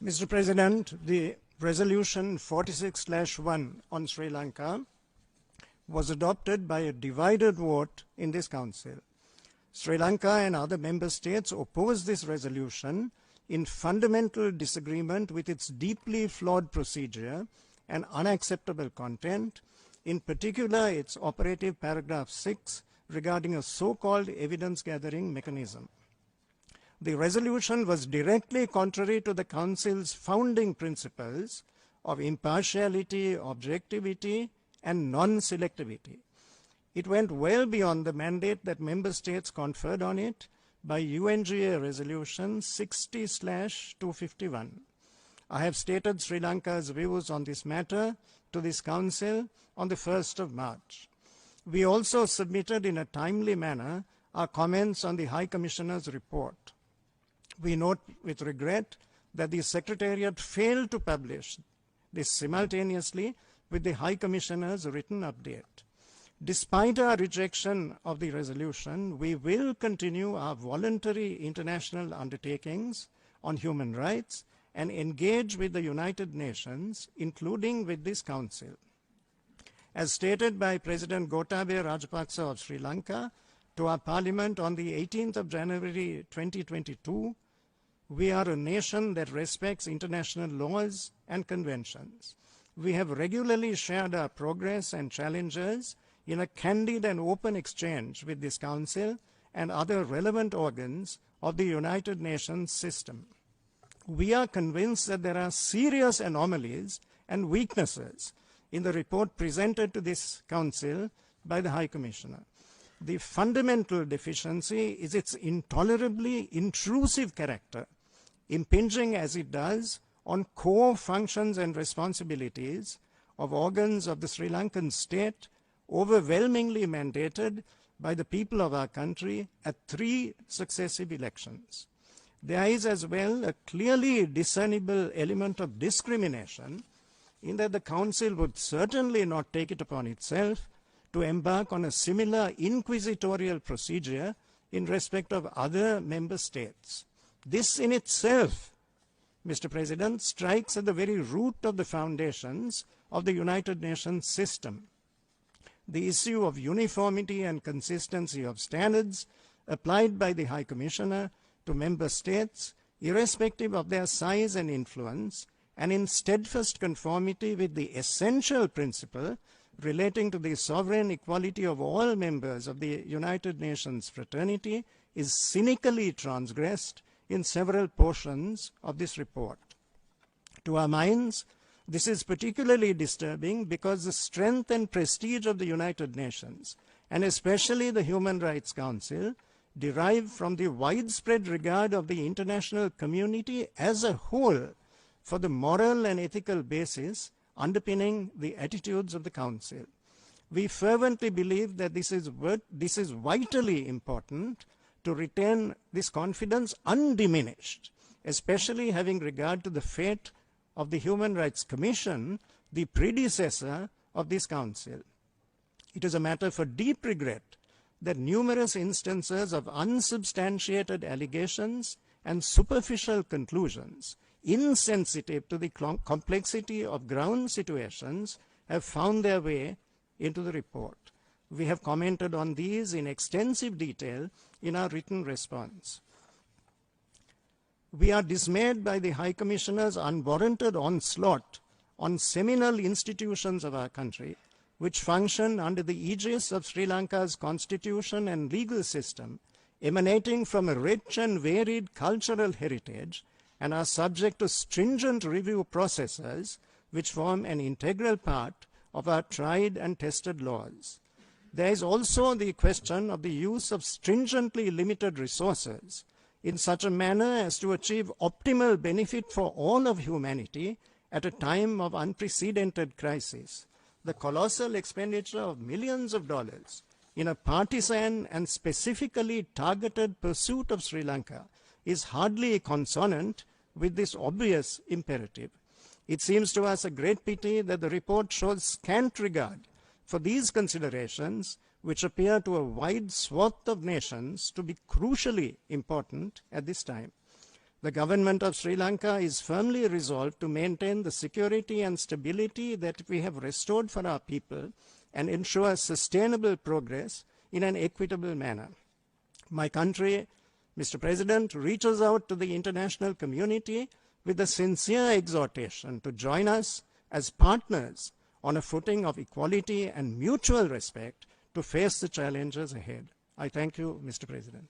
Mr. President, the resolution 46/1 on Sri Lanka was adopted by a divided vote in this Council. Sri Lanka and other member states opposed this resolution in fundamental disagreement with its deeply flawed procedure and unacceptable content, in particular its operative paragraph 6 regarding a so-called evidence-gathering mechanism. The resolution was directly contrary to the Council's founding principles of impartiality, objectivity, and non-selectivity. It went well beyond the mandate that member states conferred on it by UNGA Resolution 60/251. I have stated Sri Lanka's views on this matter to this Council on the 1st of March. We also submitted in a timely manner our comments on the High Commissioner's report. We note with regret that the Secretariat failed to publish this simultaneously with the High Commissioner's written update. Despite our rejection of the resolution, we will continue our voluntary international undertakings on human rights and engage with the United Nations, including with this Council. As stated by President Gotabaya Rajapaksa of Sri Lanka to our Parliament on the 18th of January 2022, we are a nation that respects international laws and conventions. We have regularly shared our progress and challenges in a candid and open exchange with this Council and other relevant organs of the United Nations system. We are convinced that there are serious anomalies and weaknesses in the report presented to this Council by the High Commissioner. The fundamental deficiency is its intolerably intrusive character, impinging as it does on core functions and responsibilities of organs of the Sri Lankan state, overwhelmingly mandated by the people of our country at 3 successive elections. There is as well a clearly discernible element of discrimination in that the Council would certainly not take it upon itself to embark on a similar inquisitorial procedure in respect of other member states. This in itself, Mr. President, strikes at the very root of the foundations of the United Nations system. The issue of uniformity and consistency of standards applied by the High Commissioner to member states, irrespective of their size and influence, and in steadfast conformity with the essential principle relating to the sovereign equality of all members of the United Nations fraternity, is cynically transgressed in several portions of this report. To our minds, this is particularly disturbing because the strength and prestige of the United Nations, and especially the Human Rights Council, derive from the widespread regard of the international community as a whole for the moral and ethical basis underpinning the attitudes of the Council. We fervently believe that this is vitally important to retain this confidence undiminished, especially having regard to the fate of the Human Rights Commission, the predecessor of this Council. It is a matter for deep regret that numerous instances of unsubstantiated allegations and superficial conclusions, insensitive to the complexity of ground situations, have found their way into the report. We have commented on these in extensive detail in our written response. We are dismayed by the High Commissioner's unwarranted onslaught on seminal institutions of our country, which function under the aegis of Sri Lanka's constitution and legal system, emanating from a rich and varied cultural heritage, and are subject to stringent review processes which form an integral part of our tried and tested laws. There is also the question of the use of stringently limited resources in such a manner as to achieve optimal benefit for all of humanity at a time of unprecedented crisis. The colossal expenditure of millions of dollars in a partisan and specifically targeted pursuit of Sri Lanka is hardly consonant with this obvious imperative. It seems to us a great pity that the report shows scant regard for these considerations, which appear to a wide swath of nations to be crucially important at this time. The government of Sri Lanka is firmly resolved to maintain the security and stability that we have restored for our people and ensure sustainable progress in an equitable manner. My country, Mr. President, reaches out to the international community with a sincere exhortation to join us as partners on a footing of equality and mutual respect to face the challenges ahead. I thank you, Mr. President.